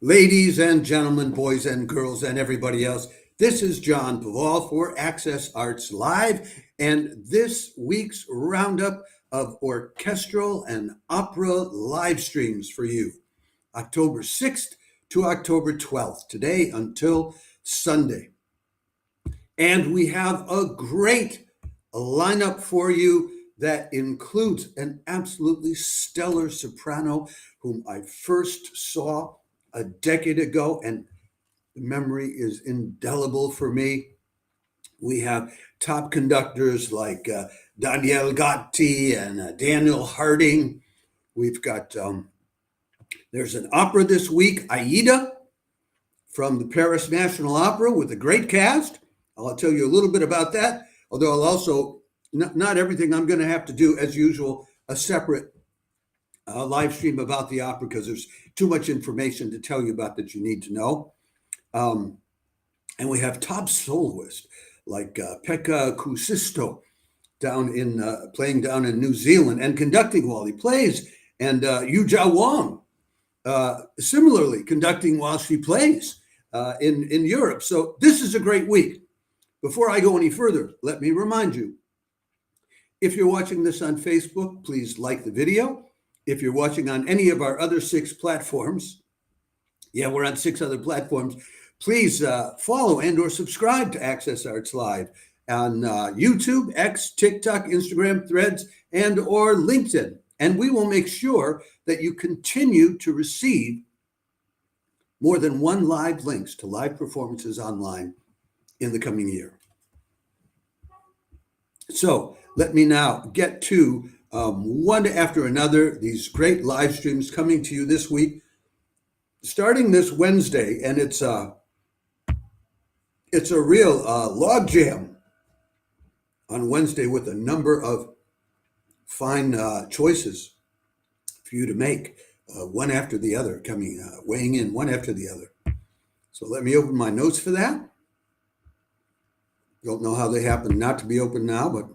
Ladies and gentlemen, boys and girls, and everybody else, this is John Paval for Access Arts Live, and this week's roundup of orchestral and opera live streams for you, October 6th to October 12th, today until Sunday. And we have a great lineup for you that includes an absolutely stellar soprano whom I first saw a decade ago, and the memory is indelible for me. We have top conductors like Daniel Gatti and Daniel Harding. We've got, there's an opera this week, Aida, from the Paris National Opera with a great cast. I'll tell you a little bit about that, although I'll also, not everything I'm going to have to do, as usual, a separate live stream about the opera because there's too much information to tell you about that you need to know. And we have top soloists like Pekka Kuusisto playing down in New Zealand and conducting while he plays, and Yuja Wang similarly conducting while she plays in Europe. So this is a great week. Before I go any further, let me remind you, if you're watching this on Facebook, please like the video. If you're watching on any of our other 6 platforms, we're on 6 other platforms, please follow and or subscribe to Access Arts Live on YouTube, X, TikTok, Instagram, Threads, and or LinkedIn. And we will make sure that you continue to receive more than 1 live links to live performances online in the coming year. So let me now get to one after another, these great live streams coming to you this week, starting this Wednesday, and it's a real log jam on Wednesday with a number of fine choices for you to make, one after the other, weighing in one after the other. So let me open my notes for that. Don't know how they happen not to be open now, but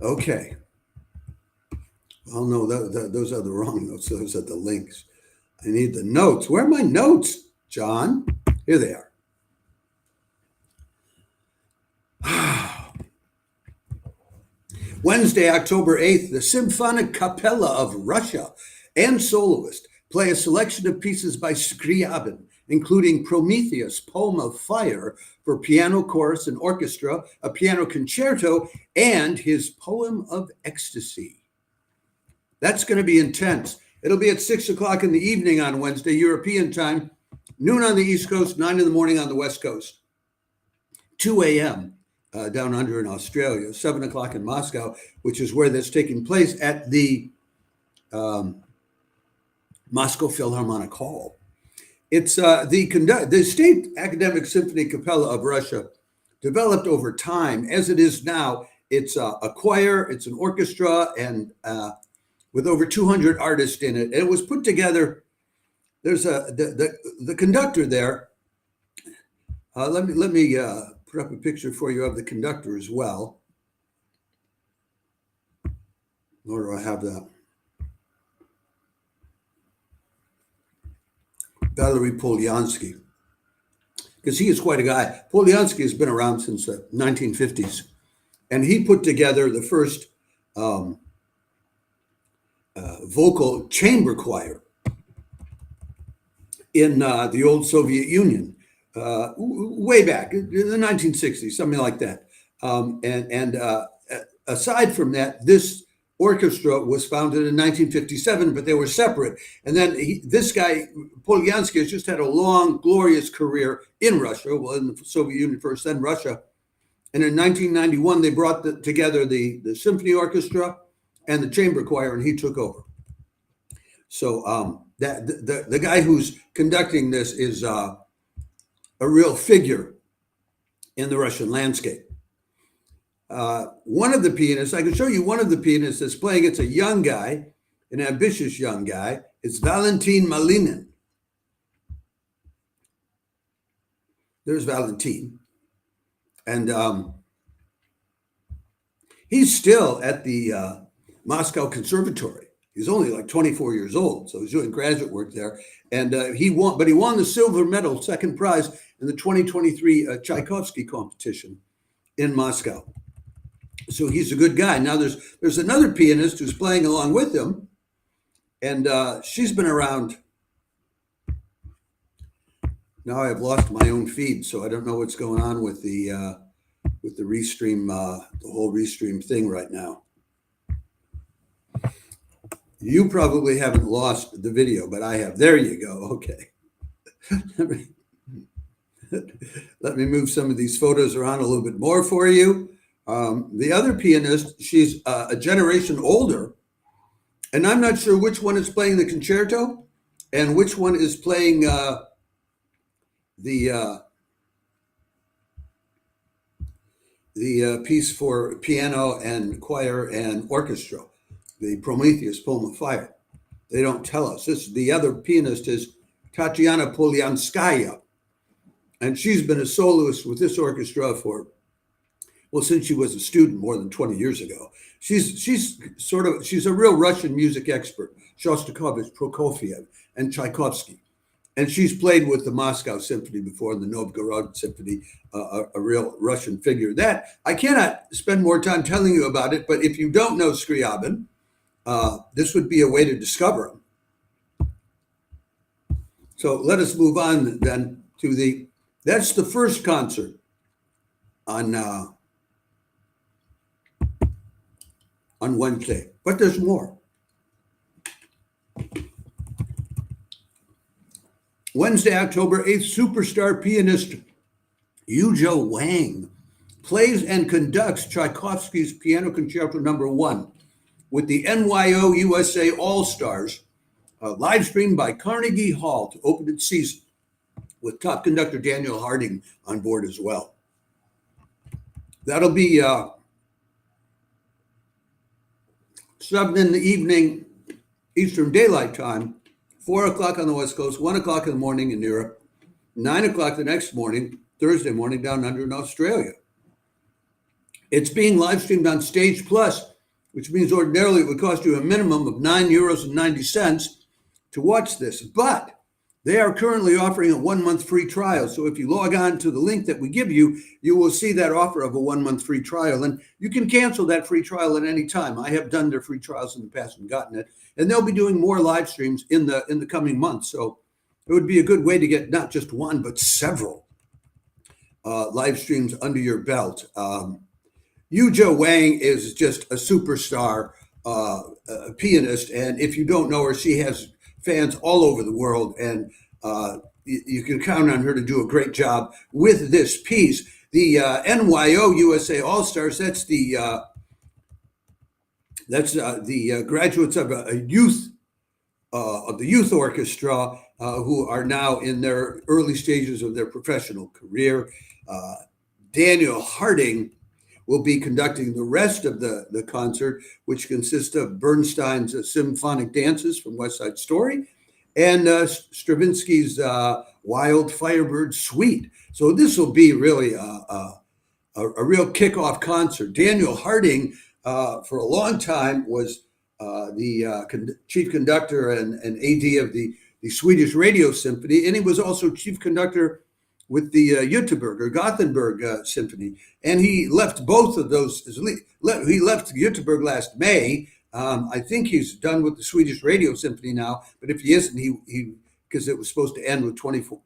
okay. Oh no, those are the wrong notes. Those are the links. I need the notes. Where are my notes, John? Here they are. Wednesday, October 8th, the Symphonic Capella of Russia and soloist play a selection of pieces by Scriabin, including Prometheus, Poem of Fire for piano, chorus, and orchestra, a piano concerto, and his Poem of Ecstasy. That's going to be intense. It'll be at 6 o'clock in the evening on Wednesday, European time, noon on the East Coast, 9 in the morning on the West Coast, 2 a.m. Down under in Australia, 7 o'clock in Moscow, which is where that's taking place at the Moscow Philharmonic Hall. It's the State Academic Symphony Capella of Russia, developed over time. As it is now, it's a choir, it's an orchestra, and with over 200 artists in it. And it was put together. There's the conductor there. Let me put up a picture for you of the conductor as well. Nor do I have that. Valery Polyansky, because he is quite a guy. Polyansky has been around since the 1950s, and he put together the first vocal chamber choir in the old Soviet Union, way back in the 1960s, something like that. And aside from that, this orchestra was founded in 1957, but they were separate. And then this guy, Polyansky, has just had a long, glorious career in Russia, well, in the Soviet Union first, then Russia. And in 1991, they brought together the symphony orchestra and the chamber choir, and he took over. So the guy who's conducting this is a real figure in the Russian landscape. One of the pianists, I can show you one of the pianists that's playing. It's a young guy, an ambitious young guy. It's Valentin Malinin. There's Valentin. And He's still at the Moscow Conservatory. He's only like 24 years old, so he's doing graduate work there. And he won the silver medal, second prize in the 2023 Tchaikovsky competition in Moscow. So he's a good guy. Now there's another pianist who's playing along with him, and she's been around. Now I've lost my own feed, so I don't know what's going on with the restream, the whole restream thing right now. You probably haven't lost the video, but I have. There you go. Okay. Let me move some of these photos around a little bit more for you. The other pianist, she's a generation older, and I'm not sure which one is playing the concerto and which one is playing the piece for piano and choir and orchestra, the Prometheus Poem of Fire. They don't tell us. The other pianist is Tatiana Polyanskaya, and she's been a soloist with this orchestra since she was a student more than 20 years ago. She's a real Russian music expert, Shostakovich, Prokofiev, and Tchaikovsky. And she's played with the Moscow Symphony before, the Novgorod Symphony, a real Russian figure. That I cannot spend more time telling you about it, but if you don't know Scriabin, this would be a way to discover him. So let us move on then to that's the first concert on Wednesday, but there's more. Wednesday, October 8th, superstar pianist Yuja Wang plays and conducts Tchaikovsky's Piano Concerto No. 1 with the NYO-USA All-Stars, live streamed by Carnegie Hall to open its season, with top conductor Daniel Harding on board as well. That'll be 7 in the evening Eastern Daylight Time, 4 o'clock on the West Coast, 1 o'clock in the morning in Europe, 9 o'clock the next morning, Thursday morning, down under in Australia. It's being live streamed on Stage Plus, which means ordinarily it would cost you a minimum of €9.90 to watch this. But they are currently offering a 1-month free trial. So if you log on to the link that we give you, you will see that offer of a 1-month free trial. And you can cancel that free trial at any time. I have done their free trials in the past and gotten it. And they'll be doing more live streams in the coming months. So it would be a good way to get not just one, but several live streams under your belt. Yuja Wang is just a superstar pianist. And if you don't know her, she has fans all over the world, and you can count on her to do a great job with this piece. The NYO-USA All-Stars, that's the graduates of the youth orchestra who are now in their early stages of their professional career. Daniel Harding will be conducting the rest of the concert, which consists of Bernstein's Symphonic Dances from West Side Story and Stravinsky's Wild Firebird Suite. So this will be really a real kickoff concert. Daniel Harding, for a long time, was the chief conductor and AD of the Swedish Radio Symphony, and he was also chief conductor with the Göteborg or Gothenburg Symphony. And he left both of those. He left Göteborg last May. I think he's done with the Swedish Radio Symphony now, but if he isn't, he because it was supposed to end with 24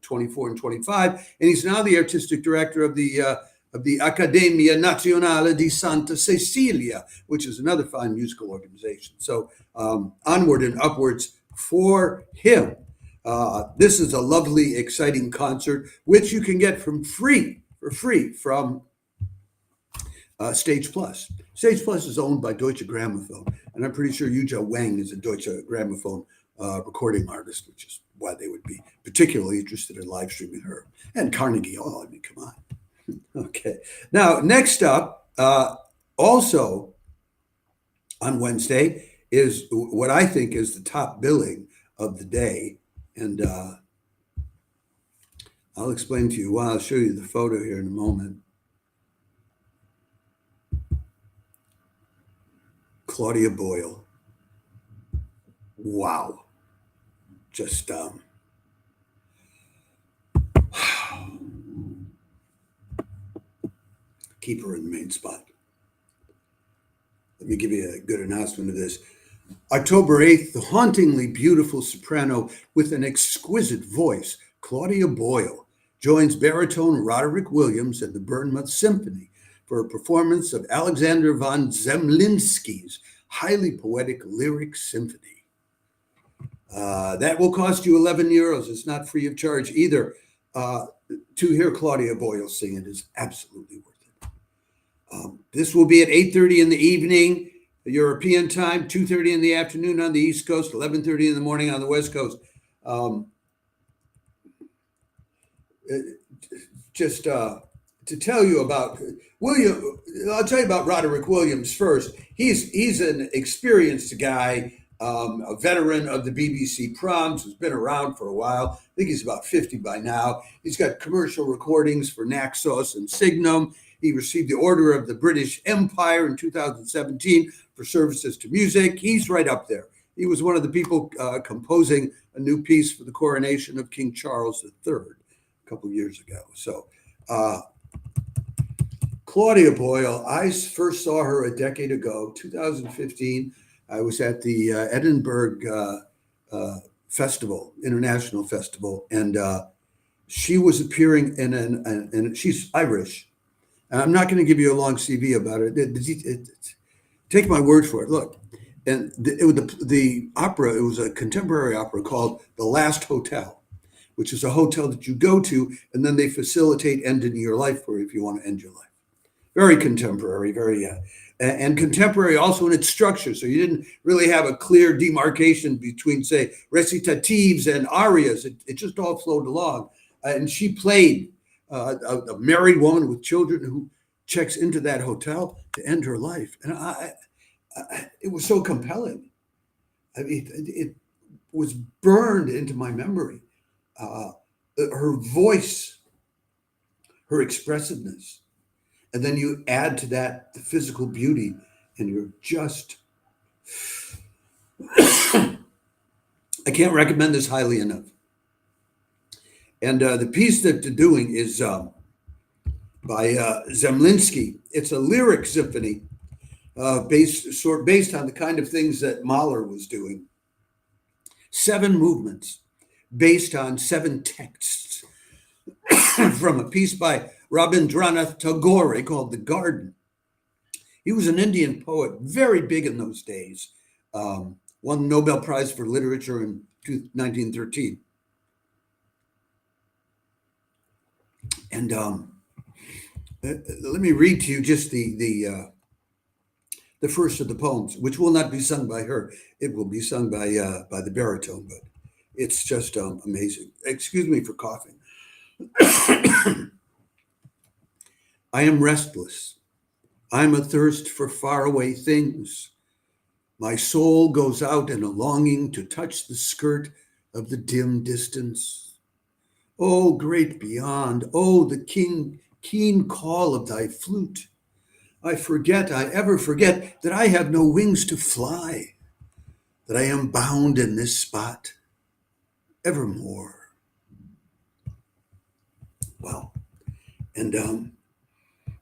and 25. And he's now the artistic director of the Accademia Nazionale di Santa Cecilia, which is another fine musical organization. So onward and upwards for him. This is a lovely, exciting concert, which you can get for free from Stage Plus. Stage Plus is owned by Deutsche Grammophon, and I'm pretty sure Yuja Wang is a Deutsche Grammophon recording artist, which is why they would be particularly interested in live streaming her. And Carnegie Hall, I mean, come on. Okay. Now, next up, also on Wednesday, is what I think is the top billing of the day. And I'll explain to you why. I'll show you the photo here in a moment. Claudia Boyle. Wow. Just keep her in the main spot. Let me give you a good announcement of this. October 8th, the hauntingly beautiful soprano with an exquisite voice, Claudia Boyle, joins baritone Roderick Williams at the Bournemouth Symphony for a performance of Alexander von Zemlinsky's highly poetic lyric symphony. That will cost you 11 euros. It's not free of charge either. To hear Claudia Boyle sing it is absolutely worth it. This will be at 8:30 in the evening, European time, 2:30 in the afternoon on the East Coast, 11:30 in the morning on the West Coast. Just to tell you about William, I'll tell you about Roderick Williams first. He's an experienced guy, a veteran of the BBC proms, who's been around for a while. I think he's about 50 by now. He's got commercial recordings for Naxos and Signum. He received the Order of the British Empire in 2017 for services to music. He's right up there. He was one of the people composing a new piece for the coronation of King Charles III a couple of years ago. So Claudia Boyle, I first saw her a decade ago, 2015. I was at the Edinburgh Festival, International Festival, and she was appearing in and she's Irish. And I'm not going to give you a long CV about it. Take my word for it. Look, and the opera, it was a contemporary opera called The Last Hotel, which is a hotel that you go to, and then they facilitate ending your life for you if you want to end your life. Very contemporary, very and contemporary also in its structure. So you didn't really have a clear demarcation between, say, recitatives and arias. It just all flowed along. And she played a married woman with children who checks into that hotel to end her life. And it was so compelling. I mean, it was burned into my memory. Her voice, her expressiveness. And then you add to that the physical beauty, and you're just, I can't recommend this highly enough. And the piece that they're doing is by Zemlinsky. It's a lyric symphony based on the kind of things that Mahler was doing. 7 movements based on 7 texts from a piece by Rabindranath Tagore called The Garden. He was an Indian poet, very big in those days. Won the Nobel Prize for Literature in 1913. And let me read to you just the first of the poems, which will not be sung by her. It will be sung by the baritone, but it's just amazing. Excuse me for coughing. I am restless. I'm athirst for faraway things. My soul goes out in a longing to touch the skirt of the dim distance. Oh, great beyond, oh, the keen call of thy flute. I ever forget that I have no wings to fly, that I am bound in this spot evermore. Wow. And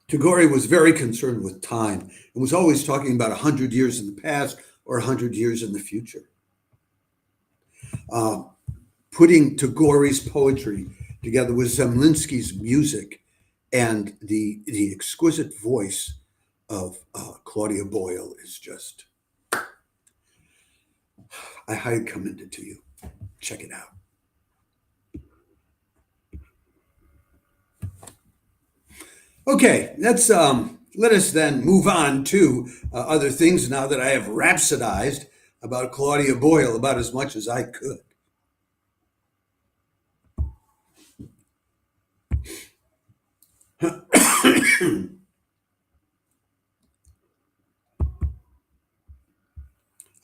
Tagore was very concerned with time and was always talking about 100 years in the past or 100 years in the future. Putting Tagore's poetry together with Zemlinsky's music and the exquisite voice of Claudia Boyle is just, I highly commend it to you. Check it out. Okay, let's let us then move on to other things now that I have rhapsodized about Claudia Boyle about as much as I could.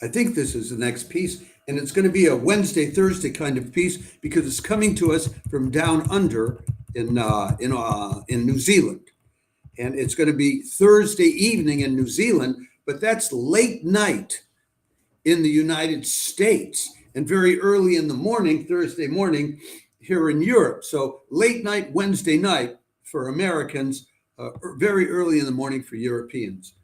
I think this is the next piece, and it's going to be a Wednesday, Thursday kind of piece because it's coming to us from down under in New Zealand. And it's going to be Thursday evening in New Zealand but that's late night in the United States and very early in the morning, Thursday morning, here in Europe. So late night Wednesday night for Americans, very early in the morning for Europeans.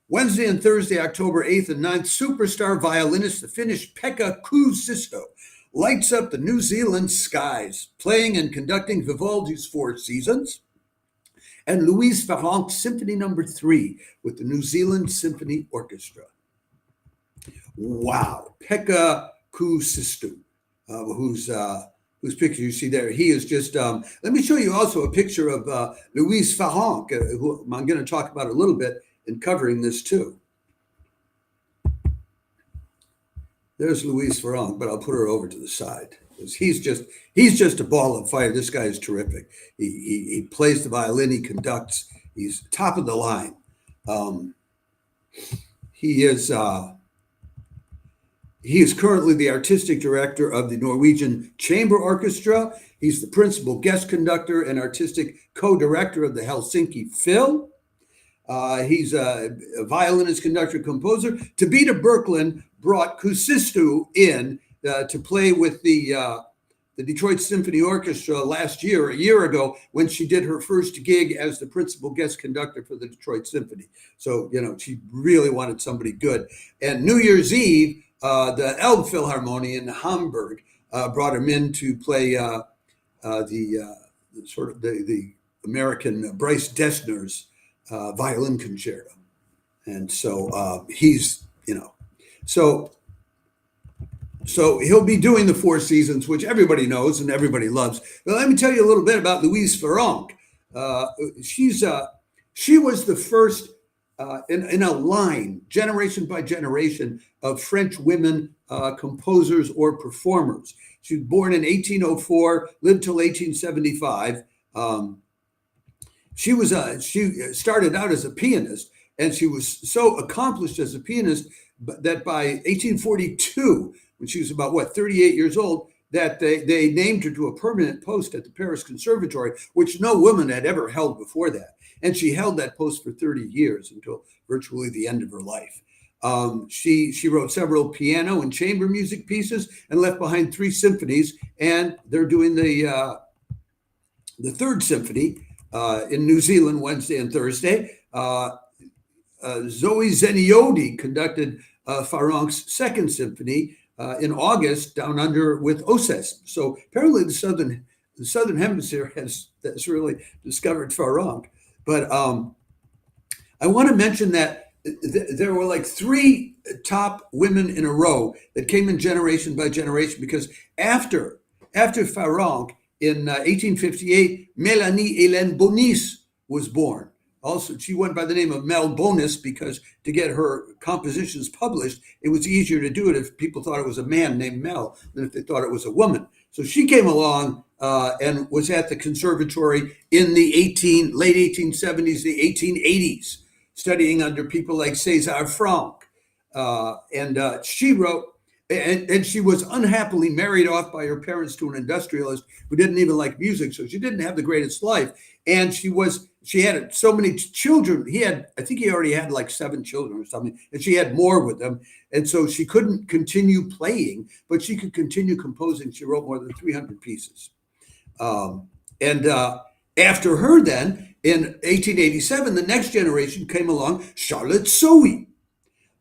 Wednesday and Thursday, October 8th and 9th, superstar violinist, the Finnish Pekka Kuusisto, lights up the New Zealand skies, playing and conducting Vivaldi's Four Seasons and Louise Farrenc's Symphony No. 3 with the New Zealand Symphony Orchestra. Wow, Pekka Kuusisto, whose picture you see there. He is just, let me show you also a picture of Louise Farrenc, who I'm going to talk about a little bit in covering this too. There's Louise Farrenc, but I'll put her over to the side. He's just a ball of fire. This guy is terrific. He plays the violin, he conducts, he's top of the line. He is currently the artistic director of the Norwegian Chamber Orchestra. He's the principal guest conductor and artistic co-director of the Helsinki Phil. He's a violinist, conductor, composer. Tabita Birkeland brought Kuusisto in to play with the Detroit Symphony Orchestra a year ago, when she did her first gig as the principal guest conductor for the Detroit Symphony. So, she really wanted somebody good. And New Year's Eve, the Elb Philharmonie in Hamburg brought him in to play the American Bryce Dessner's violin concerto. And so he's, so he'll be doing the Four Seasons, which everybody knows and everybody loves. But let me tell you a little bit about Louise Farrenc. She was the first in a line, generation by generation, of French women composers or performers. She was born in 1804, lived till 1875. She started out as a pianist, and she was so accomplished as a pianist that by 1842, when she was about 38 years old, that they named her to a permanent post at the Paris Conservatory, which no woman had ever held before that. And she held that post for 30 years until virtually the end of her life. She wrote several piano and chamber music pieces and left behind 3 symphonies. And they're doing the third symphony in New Zealand Wednesday and Thursday. Zoe Zeniodi conducted Farrenc's second symphony in August down under with OSES. So apparently the Southern Hemisphere has really discovered Farrenc. But I want to mention that there were like 3 top women in a row that came in generation by generation, because after Farrenc in 1858, Mélanie Hélène Bonis was born. Also, she went by the name of Mel Bonis because to get her compositions published, it was easier to do it if people thought it was a man named Mel than if they thought it was a woman. So she came along and was at the conservatory in the late 1870s, the 1880s, studying under people like César Franck. And she wrote, and she was unhappily married off by her parents to an industrialist who didn't even like music, so she didn't have the greatest life. And she had so many children. I think he already had like 7 children or something, and she had more with them. And so she couldn't continue playing, but she could continue composing. She wrote more than 300 pieces. And after her then, in 1887, the next generation came along, Charlotte Sohi,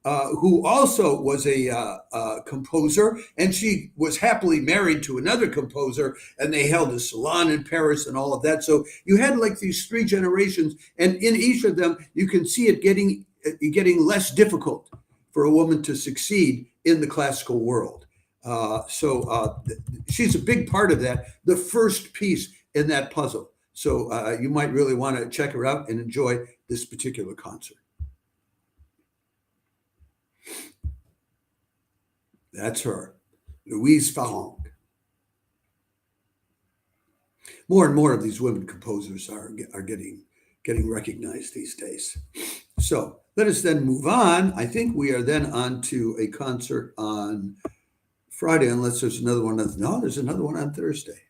who also was a composer, and she was happily married to another composer, and they held a salon in Paris and all of that. So you had like these 3 generations, and in each of them, you can see it getting less difficult for a woman to succeed in the classical world. So she's a big part of that, the first piece in that puzzle. So you might really want to check her out and enjoy this particular concert. That's her, Louise Farrenc. More and more of these women composers are getting recognized these days. So let us then move on. I think we are then on to a concert on Friday, unless there's another one. No, there's another one on Thursday.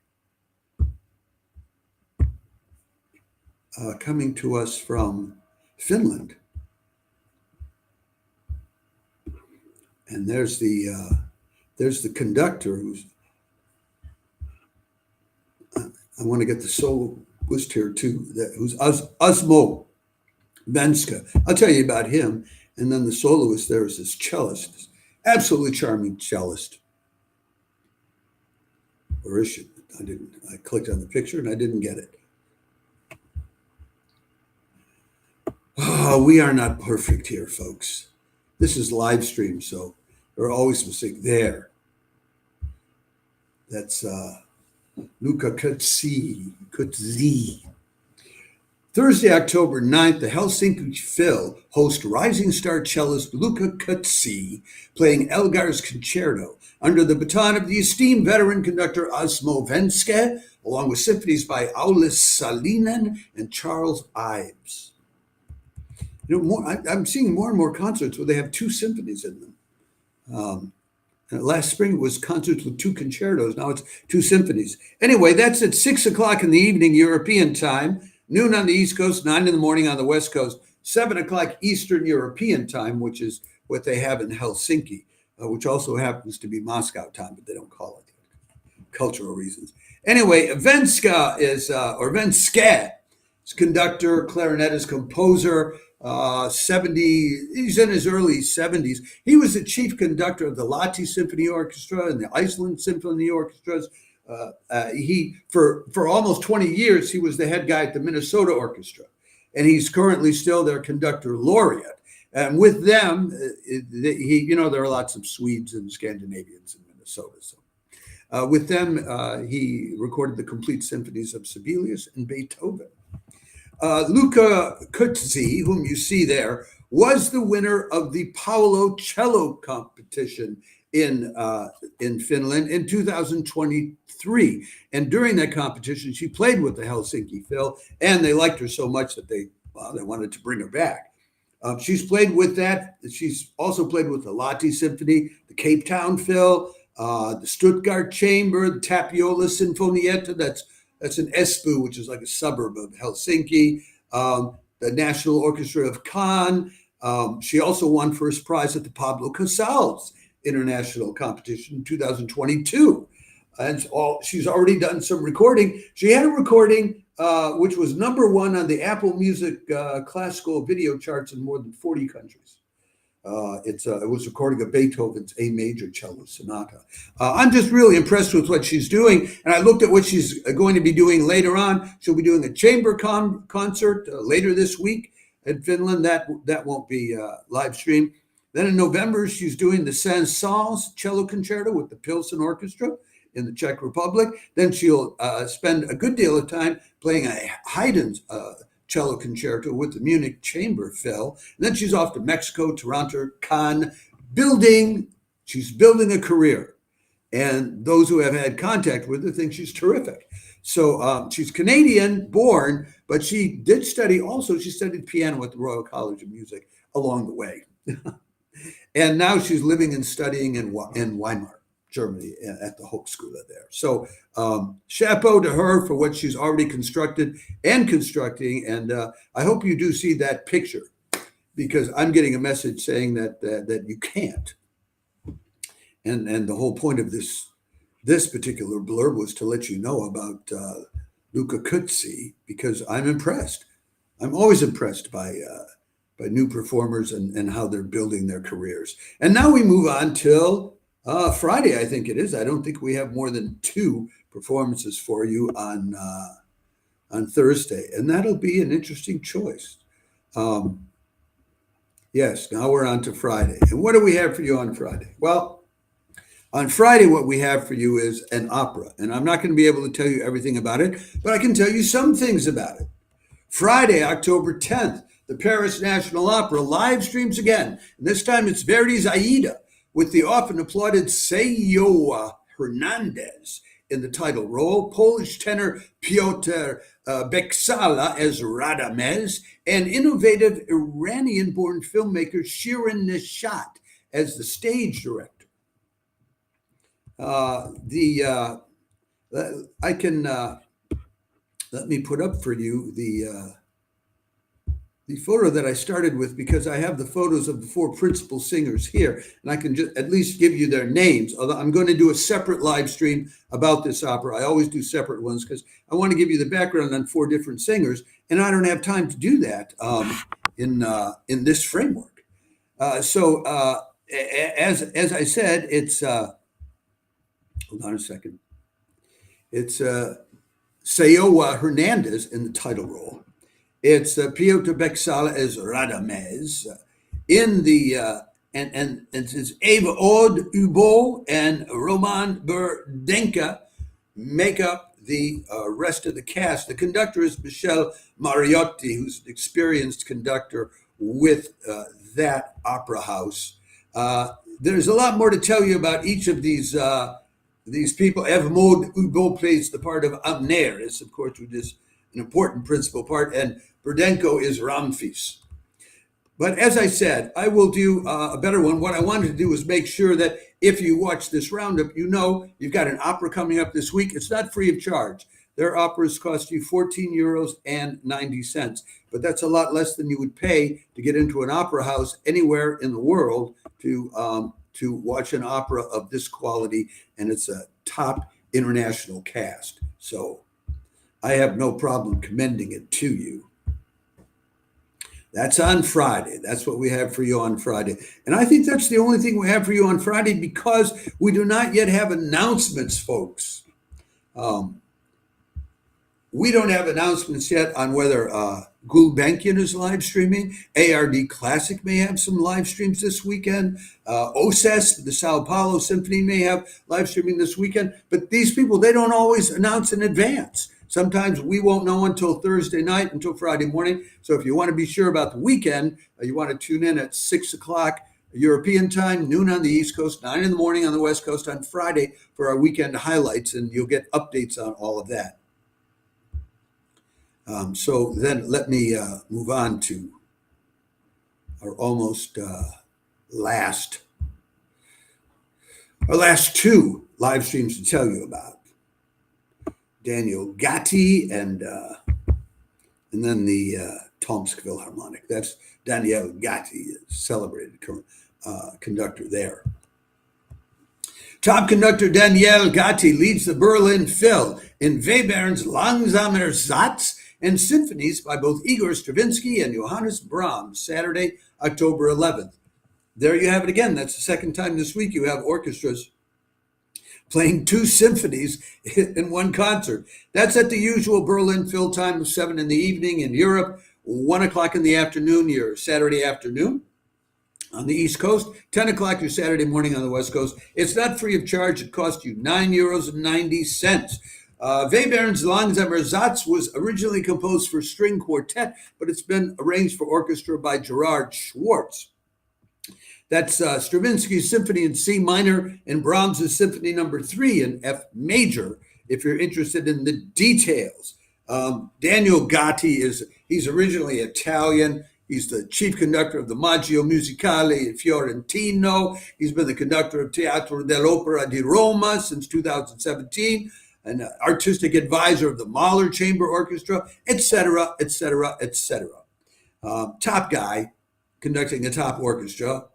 Coming to us from Finland. And there's the conductor who's, I want to get the soloist here too, who's Osmo Venska. I'll tell you about him. And then the soloist there is this cellist, this absolutely charming cellist. Or is she? I clicked on the picture and I didn't get it. Oh, we are not perfect here, folks. This is live stream, so there are always mistakes there. That's Luca Kutzi. Thursday, October 9th, the Helsinki Phil host rising star cellist Luca Kutzi playing Elgar's concerto under the baton of the esteemed veteran conductor Osmo Venska, along with symphonies by Aulis Sallinen and Charles Ives. You know, I'm seeing more and more concerts where they have two symphonies in them. Last spring it was concerts with two concertos. Now it's two symphonies. Anyway, that's at 6 o'clock in the evening European time, noon on the East Coast, 9 in the morning on the West Coast, 7 o'clock Eastern European time, which is what they have in Helsinki, which also happens to be Moscow time, but they don't call it cultural reasons. Anyway, Venska is conductor, clarinetist, composer, 70, he's in his early 70s. He was the chief conductor of the Lahti Symphony Orchestra and the Iceland Symphony Orchestras. He, for almost 20 years, he was the head guy at the Minnesota Orchestra, and he's currently still their conductor laureate. And with them, there are lots of Swedes and Scandinavians in Minnesota. So with them, he recorded the complete symphonies of Sibelius and Beethoven. Luca Kutzi, whom you see there, was the winner of the Paolo Cello competition in Finland in 2023. And during that competition, she played with the Helsinki Phil, and they liked her so much that they wanted to bring her back. She's played with that. She's also played with the Lahti Symphony, the Cape Town Phil, the Stuttgart Chamber, the Tapiola Sinfonietta. That's an Espoo, which is like a suburb of Helsinki. The National Orchestra of Cannes. She also won first prize at the Pablo Casals International Competition in 2022. And she's already done some recording. She had a recording which was #1 on the Apple Music classical video charts in more than 40 countries. It was recording of Beethoven's A major cello sonata. I'm just really impressed with what she's doing, and I looked at what she's going to be doing later on. She'll be doing a chamber concert later this week in Finland. That won't be live streamed. Then in November, she's doing the Saint-Saëns cello concerto with the Pilsen Orchestra in the Czech Republic. Then she'll spend a good deal of time playing a Haydn's cello concerto with the Munich Chamber Phil. And then she's off to Mexico, Toronto, Cannes, she's building a career. And those who have had contact with her think she's terrific. So she's Canadian born, but she did study also. She studied piano at the Royal College of Music along the way. And now she's living and studying in Weimar, Germany, at the Hochschule there. So chapeau to her for what she's already constructed and constructing. And I hope you do see that picture, because I'm getting a message saying that you can't. And the whole point of this particular blurb was to let you know about Luca Kutzi, because I'm impressed. I'm always impressed by new performers and how they're building their careers. And now we move on till Friday, I think it is. I don't think we have more than 2 performances for you on Thursday, and that'll be an interesting choice. Yes, now we're on to Friday. And what do we have for you on Friday? Well, on Friday, what we have for you is an opera, and I'm not going to be able to tell you everything about it, but I can tell you some things about it. Friday, October 10th, the Paris National Opera live streams again, and this time it's Verdi's Aida, with the often applauded Seyo Hernandez in the title role, Polish tenor Piotr Beksala as Radamez, and innovative Iranian-born filmmaker Shirin Nishat as the stage director. Let me put up for you the the photo that I started with, because I have the photos of the four principal singers here, and I can just at least give you their names. Although I'm going to do a separate live stream about this opera. I always do separate ones because I want to give you the background on four different singers, and I don't have time to do that in this framework. So as I said, it's hold on a second. It's Sayowa Hernandez in the title role. It's Piotr Beksala as Radames. In the and it's Eva Od Ubo and Roman Burdenka make up the rest of the cast. The conductor is Michel Mariotti, who's an experienced conductor with that opera house. There's a lot more to tell you about each of these people. Eva Maud Ubo plays the part of Amneris, of course, which is an important principal part, and Burdenko is Ramfis. But as I said, I will do a better one. What I wanted to do was make sure that if you watch this roundup, you know you've got an opera coming up this week. It's not free of charge. Their operas cost you €14.90, but that's a lot less than you would pay to get into an opera house anywhere in the world to watch an opera of this quality, and it's a top international cast. So I have no problem commending it to you. That's on Friday. That's what we have for you on Friday. And I think that's the only thing we have for you on Friday, because we do not yet have announcements, folks. We don't have announcements yet on whether Gulbenkian is live streaming. ARD Classic may have some live streams this weekend. OSES, the Sao Paulo Symphony, may have live streaming this weekend. But these people, they don't always announce in advance. Sometimes we won't know until Thursday night, until Friday morning. So if you want to be sure about the weekend, you want to tune in at 6 o'clock European time, noon on the East Coast, 9 in the morning on the West Coast on Friday for our weekend highlights, and you'll get updates on all of that. So then let me move on to our almost last two live streams to tell you about. Daniel Gatti and then the Tomsk Philharmonic. That's Daniel Gatti, celebrated conductor there. Top conductor Daniel Gatti leads the Berlin Phil in Webern's Langsamer Satz and symphonies by both Igor Stravinsky and Johannes Brahms, Saturday, October 11th. There you have it again. That's the second time this week you have orchestras playing two symphonies in one concert. That's at the usual Berlin Phil time of 7 in the evening in Europe, 1 o'clock in the afternoon, your Saturday afternoon. On the East Coast, 10 o'clock your Saturday morning on the West Coast. It's not free of charge. It costs you €9.90. Webern's Langsamer Satz was originally composed for string quartet, but it's been arranged for orchestra by Gerard Schwartz. That's Stravinsky's Symphony in C minor and Brahms' Symphony number 3 in F major, if you're interested in the details. Daniel Gatti he's originally Italian. He's the chief conductor of the Maggio Musicale Fiorentino. He's been the conductor of Teatro dell'Opera di Roma since 2017, an artistic advisor of the Mahler Chamber Orchestra, etc., etc., etc. Top guy conducting a top orchestra.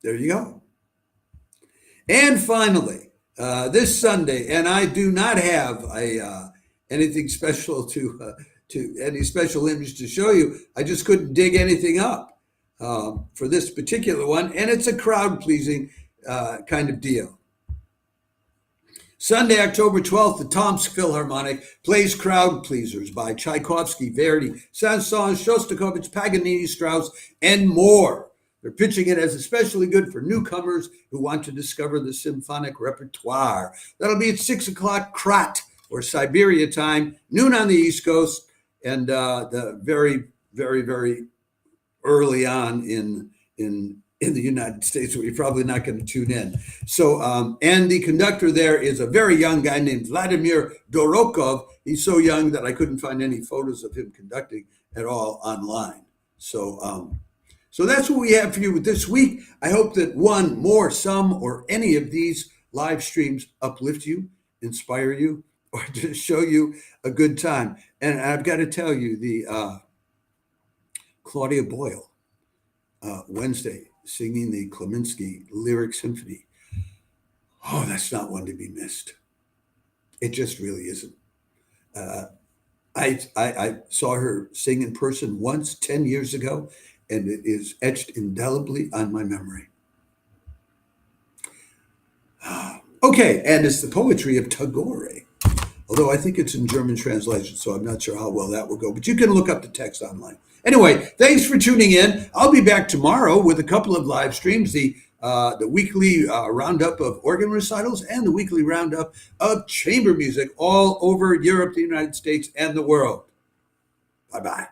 There you go. And finally, this Sunday, and I do not have anything special to any special image to show you. I just couldn't dig anything up for this particular one, and it's a crowd-pleasing kind of deal. Sunday, October 12th, the Tomsk Philharmonic plays Crowd Pleasers by Tchaikovsky, Verdi, Saint-Saëns, Shostakovich, Paganini, Strauss, and more. They're pitching it as especially good for newcomers who want to discover the symphonic repertoire. That'll be at 6 o'clock Krat, or Siberia time, noon on the East Coast, and the very, very, very early on in the United States, where you're probably not going to tune in. So, and the conductor there is a very young guy named Vladimir Dorokov. He's so young that I couldn't find any photos of him conducting at all online. So, so that's what we have for you this week. I hope that one, more, some, or any of these live streams uplift you, inspire you, or just show you a good time. And I've got to tell you, Claudia Boyle, Wednesday, singing the Zemlinsky Lyric Symphony. Oh, that's not one to be missed. It just really isn't. I saw her sing in person once 10 years ago, and it is etched indelibly on my memory. Okay, and it's the poetry of Tagore, although I think it's in German translation, so I'm not sure how well that will go, but you can look up the text online. Anyway, thanks for tuning in. I'll be back tomorrow with a couple of live streams, the weekly roundup of organ recitals and the weekly roundup of chamber music all over Europe, the United States, and the world. Bye-bye.